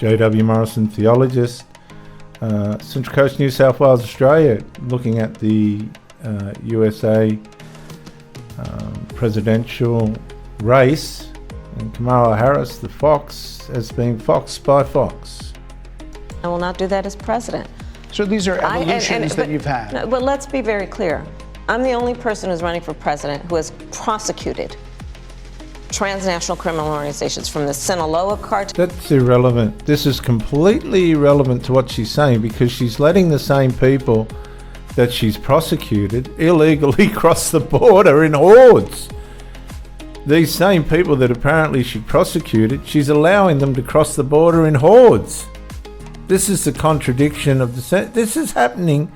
J.W. Morrison, theologist, Central Coast, New South Wales, Australia, looking at the USA presidential race, and Kamala Harris, the Fox, as being foxed by Fox. I will not do that as president. So these are evolutions that you've had. No, but let's be very clear. I'm the only person who's running for president who has prosecuted transnational criminal organizations from the Sinaloa cartel. That's irrelevant. This is completely irrelevant to what she's saying, because she's letting the same people that she's prosecuted illegally cross the border in hordes. These same people that apparently she prosecuted, she's allowing them to cross the border in hordes. This is the contradiction of the... This is happening.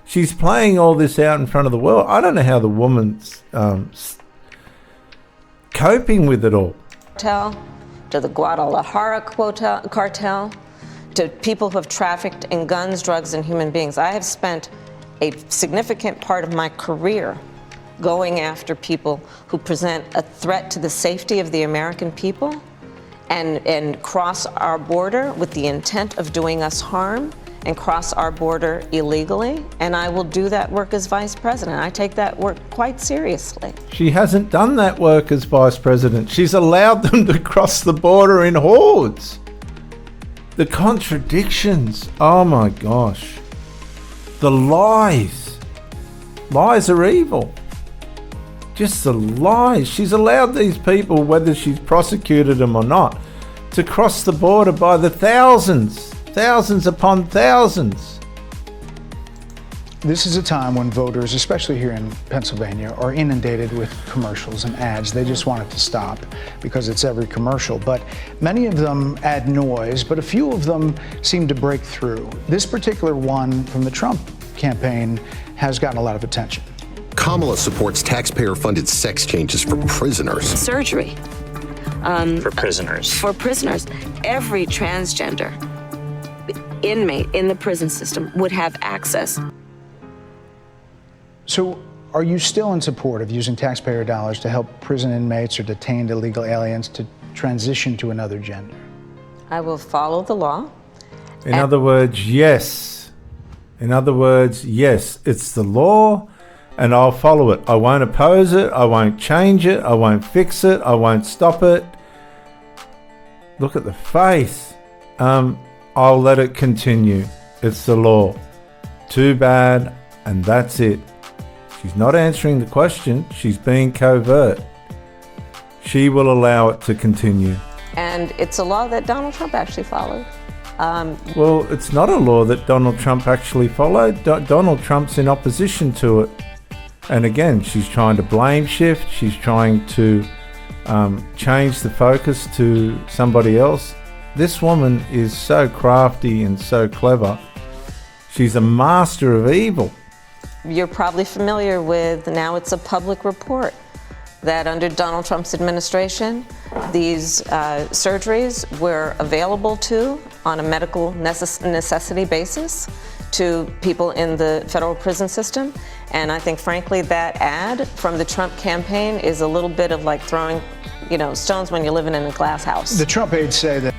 She's playing all this out in front of the world. I don't know how the woman's coping with it all. To the Guadalajara cartel, to people who have trafficked in guns, drugs, and human beings. I have spent a significant part of my career going after people who present a threat to the safety of the American people and cross our border with the intent of doing us harm and cross our border illegally, and I will do that work as vice president. I take that work quite seriously. She hasn't done that work as vice president. She's allowed them to cross the border in hordes. The contradictions, oh my gosh. The lies. Lies are evil. Just the lies. She's allowed these people, whether she's prosecuted them or not, to cross the border by the thousands. Thousands upon thousands. This is a time when voters, especially here in Pennsylvania, are inundated with commercials and ads. They just want it to stop because it's every commercial. But many of them add noise, but a few of them seem to break through. This particular one from the Trump campaign has gotten a lot of attention. Kamala supports taxpayer-funded sex changes for prisoners. Surgery. For prisoners. For prisoners. Every transgender inmate in the prison system would have access. So are you still in support of using taxpayer dollars to help prison inmates or detained illegal aliens to transition to another gender? I will follow the law. In other words, yes. In other words, yes, it's the law and I'll follow it. I won't oppose it. I won't change it. I won't fix it. I won't stop it. Look at the face. I'll let it continue. It's the law. Too bad, and that's it. She's not answering the question. She's being covert. She will allow it to continue. And it's a law that Donald Trump actually followed. Well, it's not a law that Donald Trump actually followed. Donald Trump's in opposition to it. And again, she's trying to blame shift. She's trying to change the focus to somebody else. This woman is so crafty and so clever. She's a master of evil. You're probably familiar with, now it's a public report, that under Donald Trump's administration, these surgeries were available on a medical necessity basis to people in the federal prison system. And I think, frankly, that ad from the Trump campaign is a little bit of like throwing, stones when you're living in a glass house. The Trump aides say that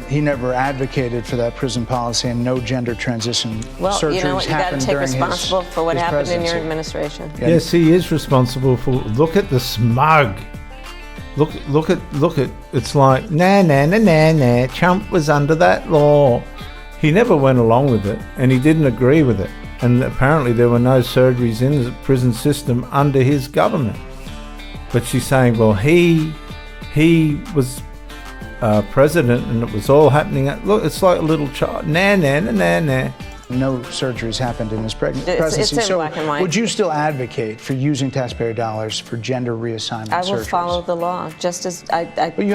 he never advocated for that prison policy and no gender transition surgeries you know what, you got to take responsible for what happened in your administration. Yes, he is responsible for. Look at the smug. Look at. It's like nah. Trump was under that law. He never went along with it, and he didn't agree with it. And apparently there were no surgeries in the prison system under his government. But she's saying, well, he was president, and it was all happening. Look, it's like a little child. Nah. No surgeries happened in his presidency. It's in black and white. Would you still advocate for using taxpayer dollars for gender reassessment surgeries? I will follow the law, just as I think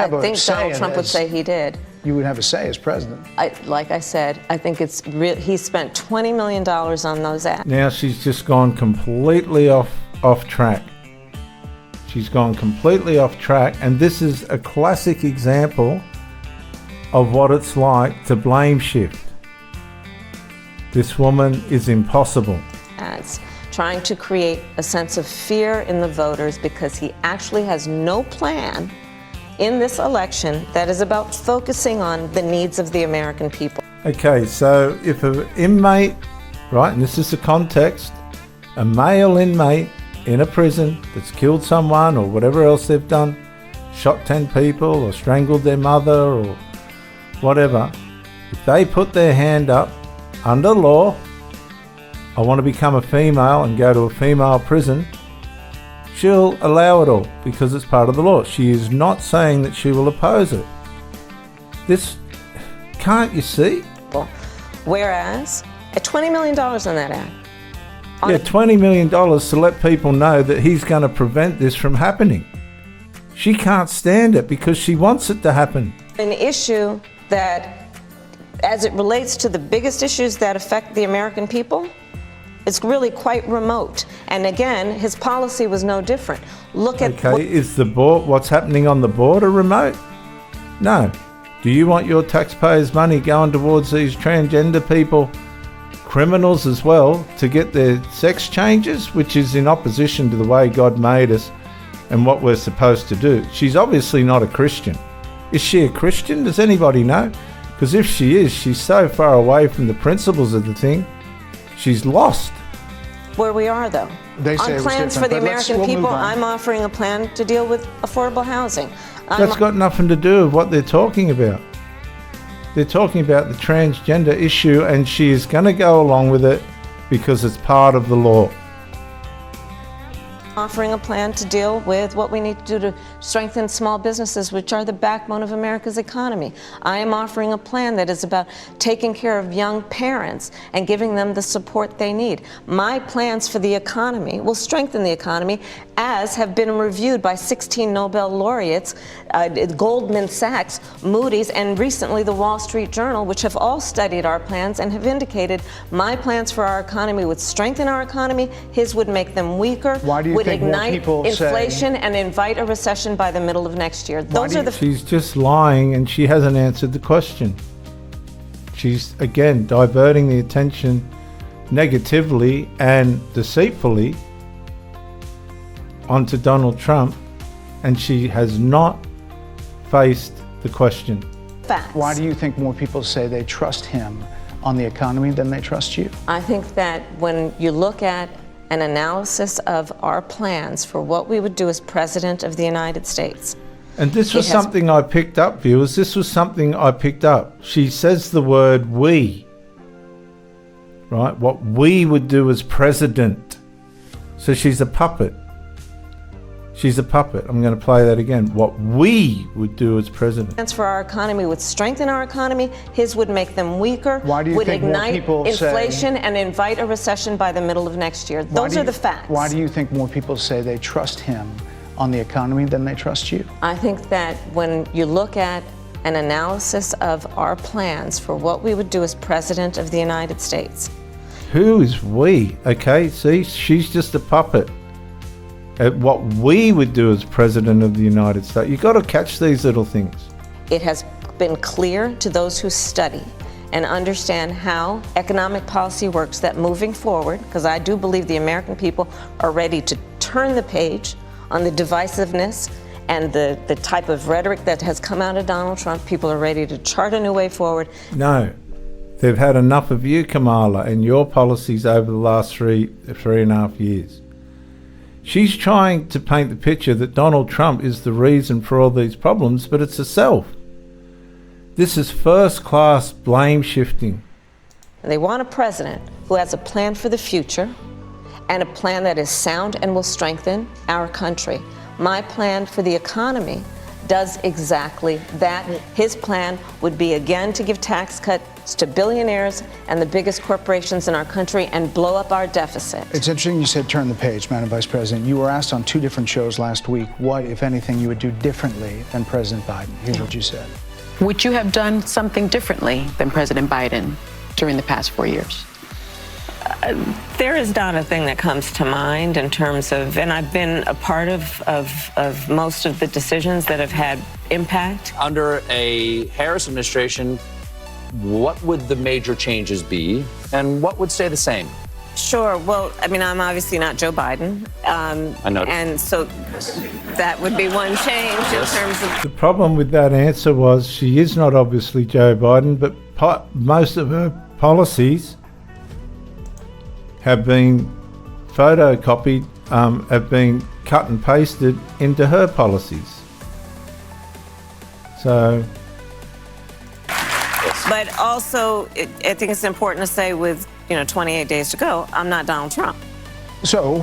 Donald Trump would say he did. You would have a say as president. Like I said, I think it's real. He spent $20 million on those ads. Now she's just gone completely off track. She's gone completely off track, and this is a classic example of what it's like to blame shift. This woman is impossible. Ads trying to create a sense of fear in the voters because he actually has no plan in this election that is about focusing on the needs of the American people. Okay, so if an inmate, right, and this is the context, a male inmate in a prison that's killed someone or whatever else they've done, shot 10 people or strangled their mother or whatever, if they put their hand up under law, I want to become a female and go to a female prison, she'll allow it all because it's part of the law. She is not saying that she will oppose it. This, can't you see? Whereas, at $20 million on that ad. Yeah, $20 million to let people know that he's going to prevent this from happening. She can't stand it because she wants it to happen. An issue that, as it relates to the biggest issues that affect the American people, it's really quite remote. And again, his policy was no different. Look at... Okay, is the what's happening on the border remote? No. Do you want your taxpayers' money going towards these transgender people, criminals as well, to get their sex changes, which is in opposition to the way God made us and what we're supposed to do? She's obviously not a Christian. Is she a Christian? Does anybody know? Because if she is, she's so far away from the principles of the thing, she's lost. Where we are, though. They say on plans for the American people, I'm offering a plan to deal with affordable housing. That's got nothing to do with what they're talking about. They're talking about the transgender issue, and she is going to go along with it because it's part of the law. Offering a plan to deal with what we need to do to strengthen small businesses, which are the backbone of America's economy. I am offering a plan that is about taking care of young parents and giving them the support they need. My plans for the economy will strengthen the economy, as have been reviewed by 16 Nobel laureates, Goldman Sachs, Moody's, and recently the Wall Street Journal, which have all studied our plans and have indicated my plans for our economy would strengthen our economy, his would make them weaker. Why do you would think ignite more people inflation say, and invite a recession by the middle of next year. Those are the... She's just lying, and she hasn't answered the question. She's, again, diverting the attention negatively and deceitfully onto Donald Trump, and she has not faced the question. facts. Why do you think more people say they trust him on the economy than they trust you? I think that when you look at an analysis of our plans for what we would do as President of the United States. And this was something I picked up, viewers. This was something I picked up. She says the word we, right? What we would do as president. So she's a puppet. She's a puppet. I'm going to play that again. What we would do as president. Plans for our economy would strengthen our economy. His would make them weaker. Why do you would think more ignite people inflation say, and invite a recession by the middle of next year. Those are the facts. Why do you think more people say they trust him on the economy than they trust you? I think that when you look at an analysis of our plans for what we would do as President of the United States. Who is we? Okay, see, she's just a puppet. At what we would do as President of the United States. You've got to catch these little things. It has been clear to those who study and understand how economic policy works that moving forward, because I do believe the American people are ready to turn the page on the divisiveness and the type of rhetoric that has come out of Donald Trump. People are ready to chart a new way forward. No, they've had enough of you, Karmala, and your policies over the last three and a half years. She's trying to paint the picture that Donald Trump is the reason for all these problems, but it's herself. This is first-class blame shifting. They want a president who has a plan for the future and a plan that is sound and will strengthen our country. My plan for the economy does exactly that. His plan would be, again, to give tax cuts to billionaires and the biggest corporations in our country and blow up our deficit. It's interesting you said turn the page, Madam Vice President. You were asked on 2 different shows last week what, if anything, you would do differently than President Biden. Here's what you said. Would you have done something differently than President Biden during the past 4 years? There is not a thing that comes to mind in terms of, and I've been a part of most of the decisions that have had impact. Under a Harris administration, what would the major changes be and what would stay the same? Sure. Well, I mean, I'm obviously not Joe Biden. I know. And so that would be one change in terms of. The problem with that answer was she is not obviously Joe Biden, but most of her policies have been photocopied, have been cut and pasted into her policies. So. But also, I think it's important to say with, 28 days to go, I'm not Donald Trump. So,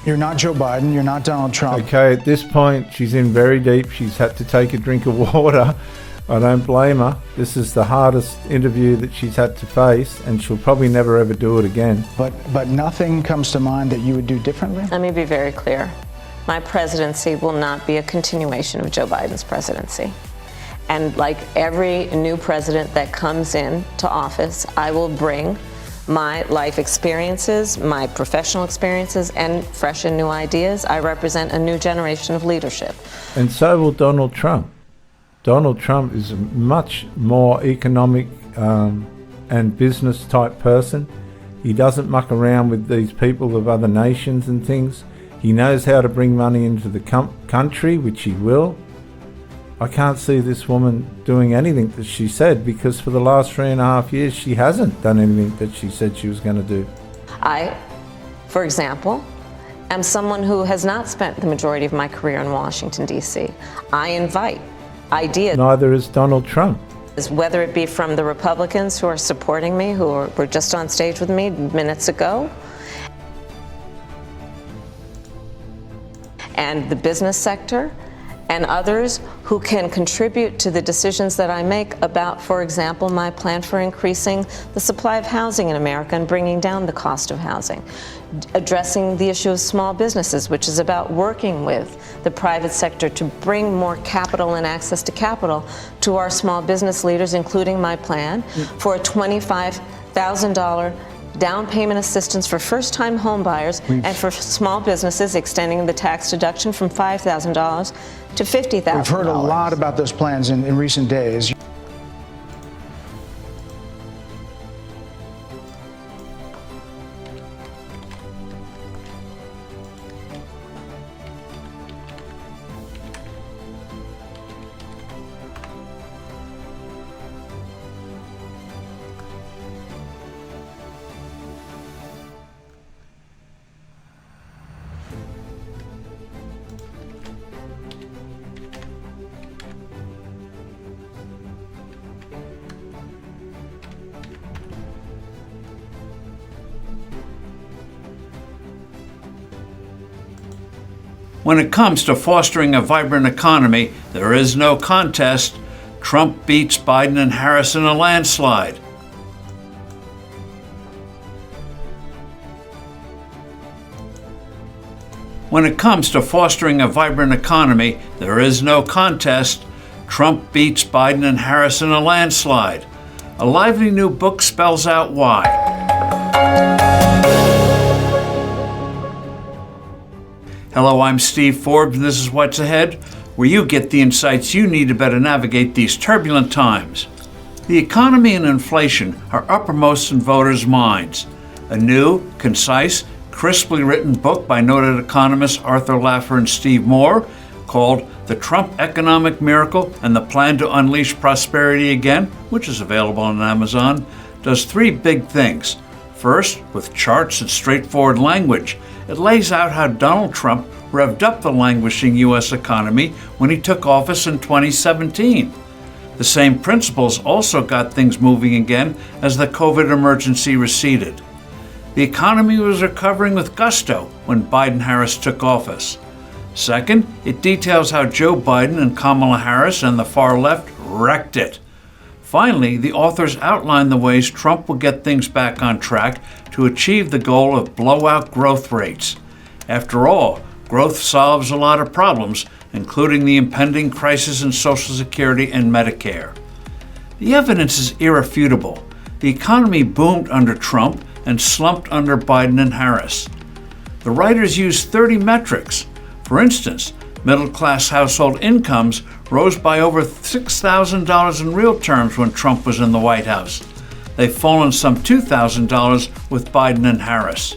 you're not Joe Biden, you're not Donald Trump. Okay, at this point, she's in very deep. She's had to take a drink of water. I don't blame her. This is the hardest interview that she's had to face, and she'll probably never ever do it again. But nothing comes to mind that you would do differently? Let me be very clear. My presidency will not be a continuation of Joe Biden's presidency. And like every new president that comes in to office, I will bring my life experiences, my professional experiences, and fresh and new ideas. I represent a new generation of leadership. And so will Donald Trump. Donald Trump is a much more economic and business type person. He doesn't muck around with these people of other nations and things. He knows how to bring money into the country, which he will. I can't see this woman doing anything that she said, because for the last 3.5 years, she hasn't done anything that she said she was going to do. I, for example, am someone who has not spent the majority of my career in Washington, D.C. I invite ideas. Neither is Donald Trump. Whether it be from the Republicans who are supporting me, who were just on stage with me minutes ago, and the business sector, and others who can contribute to the decisions that I make about, for example, my plan for increasing the supply of housing in America and bringing down the cost of housing, addressing the issue of small businesses, which is about working with the private sector to bring more capital and access to capital to our small business leaders, including my plan for a $25,000 down payment assistance for first-time home buyers and for small businesses, extending the tax deduction from $5,000 to $50,000. We've heard a lot about those plans in recent days. When it comes to fostering a vibrant economy, there is no contest. Trump beats Biden and Harris in a landslide. When it comes to fostering a vibrant economy, there is no contest. Trump beats Biden and Harris in a landslide. A lively new book spells out why. Hello, I'm Steve Forbes, and this is What's Ahead, where you get the insights you need to better navigate these turbulent times. The economy and inflation are uppermost in voters' minds. A new, concise, crisply written book by noted economists Arthur Laffer and Steve Moore, called The Trump Economic Miracle and the Plan to Unleash Prosperity Again, which is available on Amazon, does three big things. First, with charts and straightforward language, it lays out how Donald Trump revved up the languishing U.S. economy when he took office in 2017. The same principles also got things moving again as the COVID emergency receded. The economy was recovering with gusto when Biden-Harris took office. Second, it details how Joe Biden and Kamala Harris and the far left wrecked it. Finally, the authors outline the ways Trump will get things back on track to achieve the goal of blowout growth rates. After all, growth solves a lot of problems, including the impending crisis in Social Security and Medicare. The evidence is irrefutable. The economy boomed under Trump and slumped under Biden and Harris. The writers used 30 metrics. For instance, middle-class household incomes rose by over $6,000 in real terms when Trump was in the White House. they've fallen some $2,000 with Biden and Harris.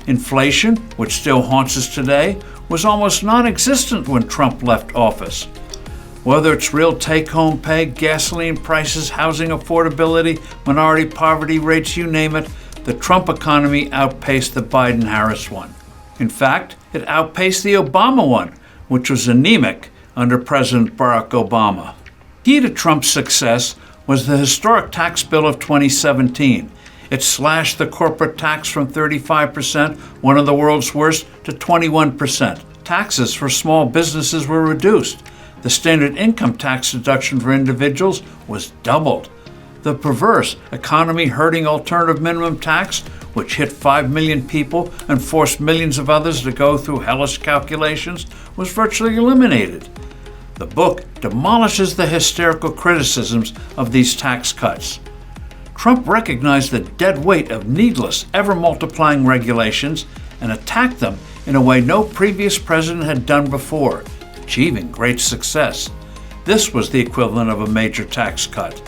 Inflation, which still haunts us today, was almost non-existent when Trump left office. Whether it's real take-home pay, gasoline prices, housing affordability, minority poverty rates, you name it, the Trump economy outpaced the Biden-Harris one. In fact, it outpaced the Obama one, which was anemic under President Barack Obama. Key to Trump's success was the historic tax bill of 2017. It slashed the corporate tax from 35%, one of the world's worst, to 21%. Taxes for small businesses were reduced. The standard income tax deduction for individuals was doubled. The perverse, economy-hurting alternative minimum tax, which hit 5 million people and forced millions of others to go through hellish calculations, was virtually eliminated. The book demolishes the hysterical criticisms of these tax cuts. Trump recognized the dead weight of needless, ever-multiplying regulations and attacked them in a way no previous president had done before, achieving great success. This was the equivalent of a major tax cut.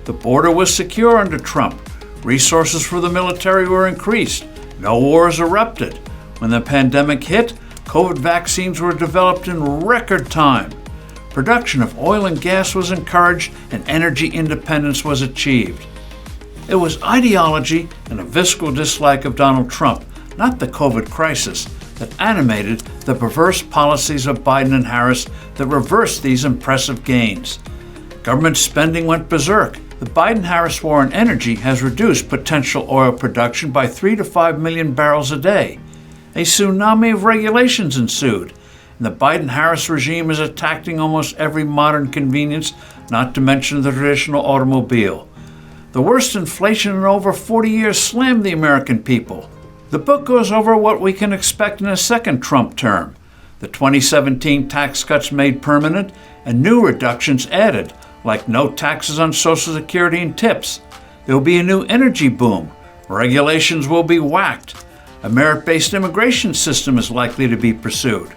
The border was secure under Trump. Resources for the military were increased. No wars erupted. When the pandemic hit, COVID vaccines were developed in record time. Production of oil and gas was encouraged and energy independence was achieved. It was ideology and a visceral dislike of Donald Trump, not the COVID crisis, that animated the perverse policies of Biden and Harris that reversed these impressive gains. Government spending went berserk. The Biden-Harris war on energy has reduced potential oil production by 3 to 5 million barrels a day. A tsunami of regulations ensued, and the Biden-Harris regime is attacking almost every modern convenience, not to mention the traditional automobile. The worst inflation in over 40 years slammed the American people. The book goes over what we can expect in a second Trump term. The 2017 tax cuts made permanent and new reductions added, like no taxes on Social Security and tips. There will be a new energy boom. Regulations will be whacked. A merit-based immigration system is likely to be pursued.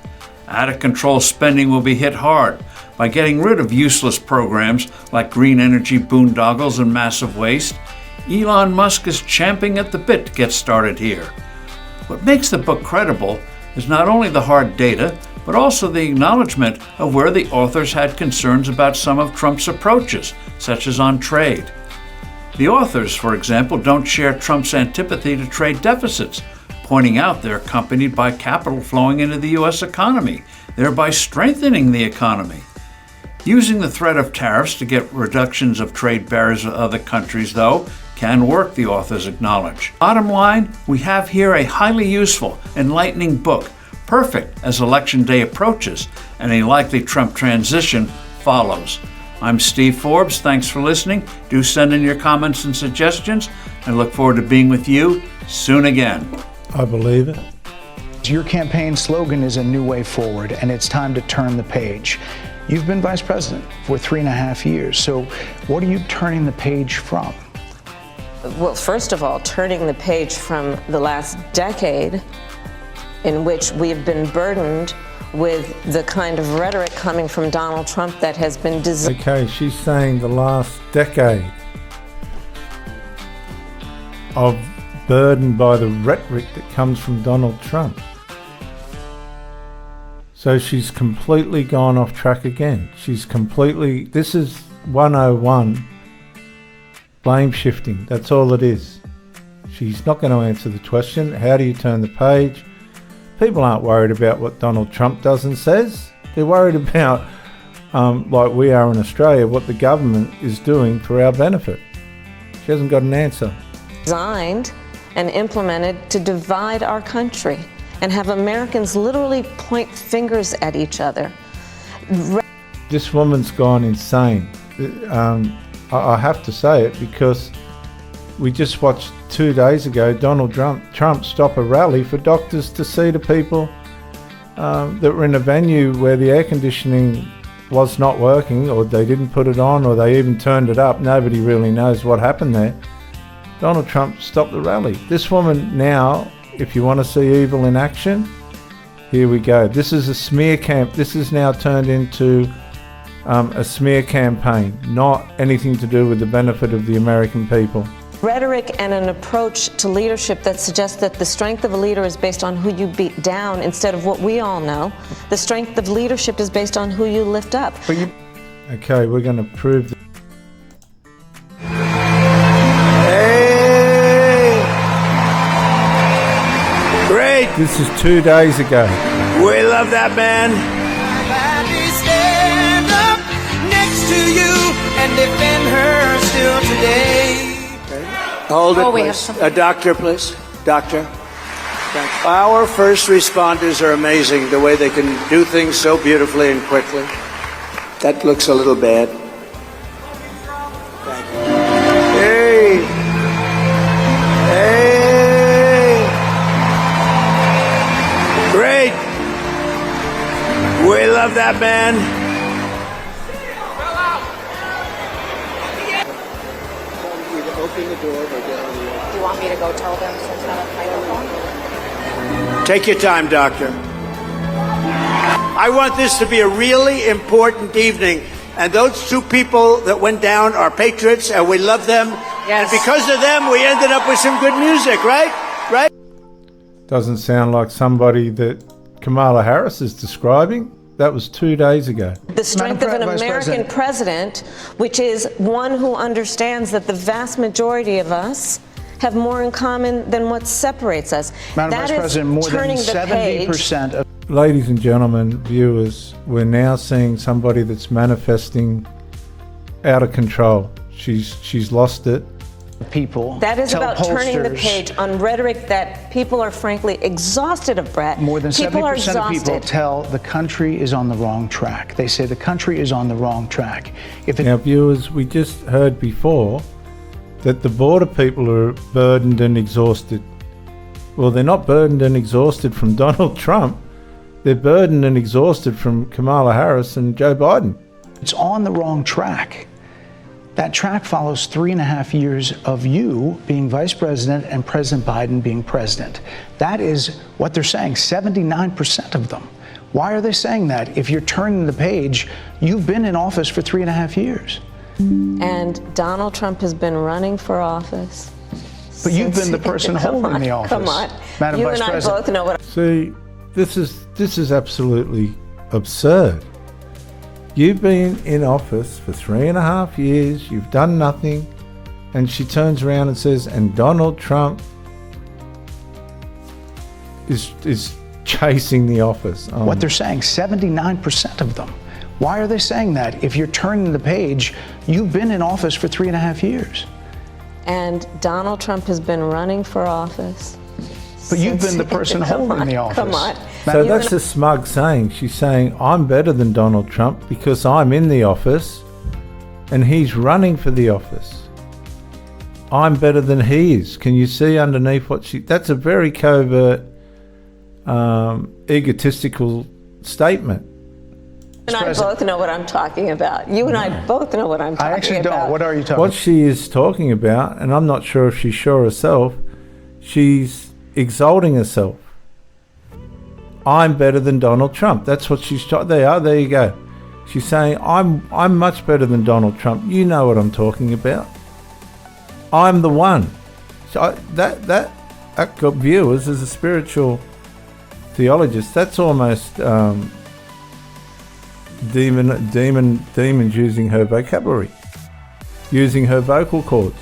Out-of-control spending will be hit hard by getting rid of useless programs like green energy boondoggles and massive waste. Elon Musk is champing at the bit to get started here. What makes the book credible is not only the hard data, but also the acknowledgement of where the authors had concerns about some of Trump's approaches, such as on trade. The authors, for example, don't share Trump's antipathy to trade deficits, pointing out they're accompanied by capital flowing into the U.S. economy, thereby strengthening the economy. Using the threat of tariffs to get reductions of trade barriers with other countries, though, can work, the authors acknowledge. Bottom line, we have here a highly useful, enlightening book, perfect as Election Day approaches and a likely Trump transition follows. I'm Steve Forbes. Thanks for listening. Do send in your comments and suggestions. I look forward to being with you soon again. I believe it. Your campaign slogan is a new way forward, and it's time to turn the page. You've been vice president for 3.5 years, so what are you turning the page from? Well, first of all, turning the page from the last decade in which we've been burdened with the kind of rhetoric coming from Donald Trump that has been designed. Okay, she's saying the last decade of burdened by the rhetoric that comes from Donald Trump. So she's completely gone off track again. This is 101 blame shifting. That's all it is. She's not going to answer the question, how do you turn the page? People aren't worried about what Donald Trump does and says. They're worried about, like we are in Australia, what the government is doing for our benefit. She hasn't got an answer. Designed and implemented to divide our country and have Americans literally point fingers at each other. This woman's gone insane. I have to say it because we just watched 2 days ago Donald Trump stop a rally for doctors to see the people that were in a venue where the air conditioning was not working, or they didn't put it on, or they even turned it up. Nobody really knows what happened there. Donald Trump stopped the rally. This woman now, if you want to see evil in action, here we go. This is a smear camp. This is now turned into a smear campaign, not anything to do with the benefit of the American people. rhetoric and an approach to leadership that suggests that the strength of a leader is based on who you beat down instead of what we all know. The strength of leadership is based on who you lift up. Okay, we're going to prove that. Great. This is 2 days ago. We love that man. Stand up next to you and defend her still today. Hold it, please. A doctor, please. Doctor. Our first responders are amazing, the way they can do things so beautifully and quickly. That looks a little bad. Thank you. Hey. Hey. Great. We love that man. Open the door. Do you want me to go tell them since I have a microphone? Take your time, Doctor. I want this to be a really important evening. And those two people that went down are patriots, and we love them. Yes. And because of them, we ended up with some good music, right? Right? Doesn't sound like somebody that Kamala Harris is describing. That was 2 days ago. The strength of an American president, which is one who understands that the vast majority of us have more in common than what separates us. Madam Vice President, more than 70% of... Ladies and gentlemen, viewers, we're now seeing somebody that's manifesting out of control. She's lost it. People that is about turning the pollsters, page on rhetoric that people are frankly exhausted of, Brett. More than 70% of people exhausted. tell the country is on the wrong track. They say the country is on the wrong track. Now, viewers, we just heard before that the border people are burdened and exhausted. Well, they're not burdened and exhausted from Donald Trump. They're burdened and exhausted from Kamala Harris and Joe Biden. It's on the wrong track. That track follows 3.5 years of you being vice president and President Biden being president. That is what they're saying, 79% of them. Why are they saying that? If you're turning the page, you've been in office for 3.5 years. And Donald Trump has been running for office. But you've been the person holding the office. Come on. Madam you Vice and President. I both know what... See, this is absolutely absurd. You've been in office for 3.5 years, you've done nothing, and she turns around and says, and Donald Trump is chasing the office. What they're saying, 79% of them. Why are they saying that? If you're turning the page, you've been in office for 3.5 years. And Donald Trump has been running for office. But you've been the person holding the office. Come on. So that's a smug saying. She's saying, I'm better than Donald Trump because I'm in the office and he's running for the office. I'm better than he is. Can you see underneath what she... That's a very covert, egotistical statement. You and I both know what I'm talking about. You and I both know what I'm talking about. I actually don't. What are you talking about? What she is talking about, and I'm not sure if she's sure herself, she's exalting herself. I'm better than Donald Trump. That's what she's trying. There you go. She's saying, I'm much better than Donald Trump. You know what I'm talking about. I'm the one. So that viewers, as a spiritual theologist, that's almost demons using her vocabulary, using her vocal cords.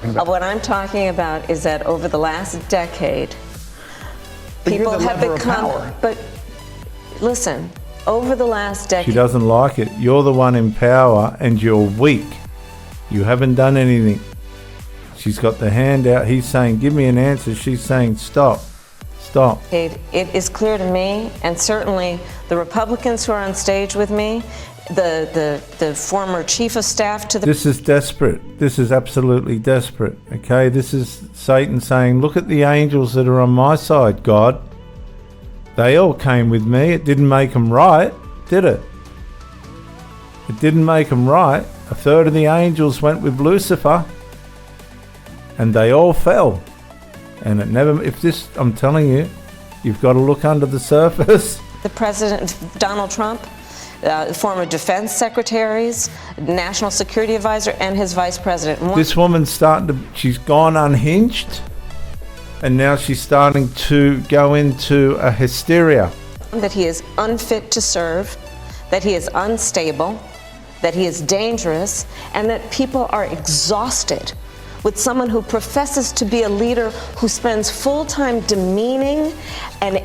What I'm talking about is that over the last decade, people have become... But listen, over the last decade... She doesn't like it. You're the one in power and you're weak. You haven't done anything. She's got the hand out. He's saying, give me an answer. She's saying, stop. Stop. It is clear to me, and certainly the Republicans who are on stage with me, the former chief of staff to the... This is desperate. This is absolutely desperate. Okay, this is Satan saying, look at the angels that are on my side, God. They all came with me. It didn't make them right, did it? It didn't make them right. A third of the angels went with Lucifer, and they all fell. And it never... I'm telling you, you've got to look under the surface. The president, Donald Trump, former defense secretaries, national security advisor, and his vice president. This woman's she's gone unhinged, and now she's starting to go into a hysteria. That he is unfit to serve, that he is unstable, that he is dangerous, and that people are exhausted with someone who professes to be a leader who spends full time demeaning and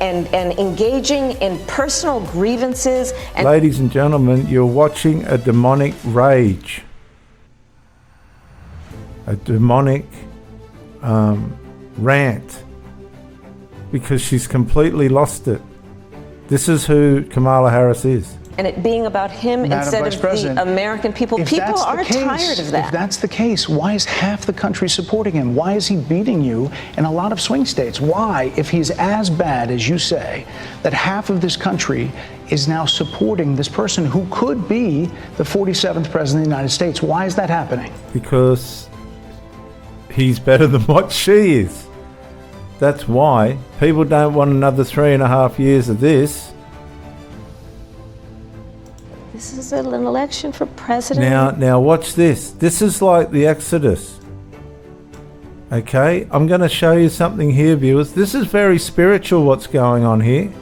engaging in personal grievances. And ladies and gentlemen, you're watching a demonic rage. A demonic rant. Because she's completely lost it. This is who Kamala Harris is. And it being about him instead of the American people. People are tired of that. If that's the case, why is half the country supporting him? Why is he beating you in a lot of swing states? Why, if he's as bad as you say, that half of this country is now supporting this person who could be the 47th president of the United States? Why is that happening? Because he's better than what she is. That's why. People don't want another 3.5 years of this. This is an election for president. Now watch this. This is like the Exodus. Okay, I'm going to show you something here, viewers. This is very spiritual what's going on here.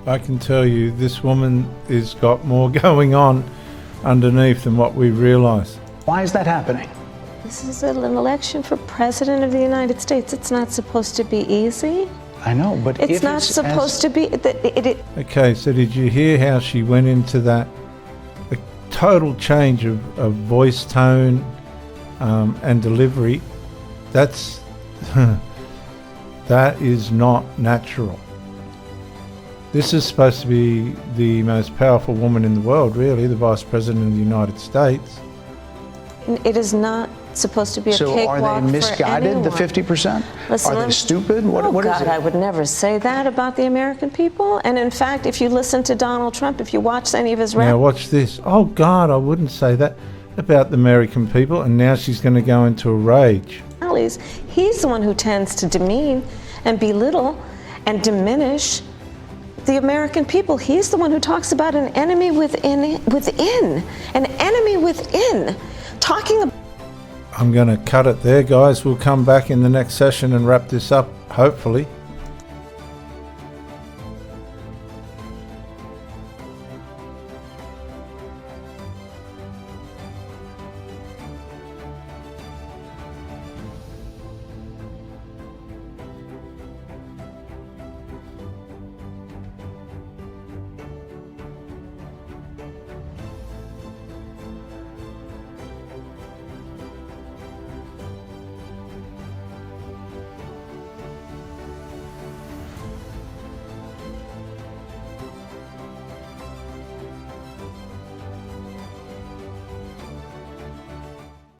I can tell you this woman has got more going on underneath than what we realize. Why is that happening? This is an election for president of the United States. It's not supposed to be easy. I know, but it's not supposed to be. Okay, so did you hear how she went into that? A total change of voice tone and delivery. That's that is not natural. This is supposed to be the most powerful woman in the world, really, the Vice President of the United States. It is not supposed to be a cakewalk for anyone. So are they misguided, the 50%? Are they stupid? What is it? I would never say that about the American people. And in fact, if you listen to Donald Trump, if you watch any of his Now watch this. Oh God, I wouldn't say that about the American people. And now she's going to go into a rage. He's the one who tends to demean and belittle and diminish the American people. He's the one who talks about an enemy within, an enemy within. I'm going to cut it there, guys. We'll come back in the next session and wrap this up, hopefully.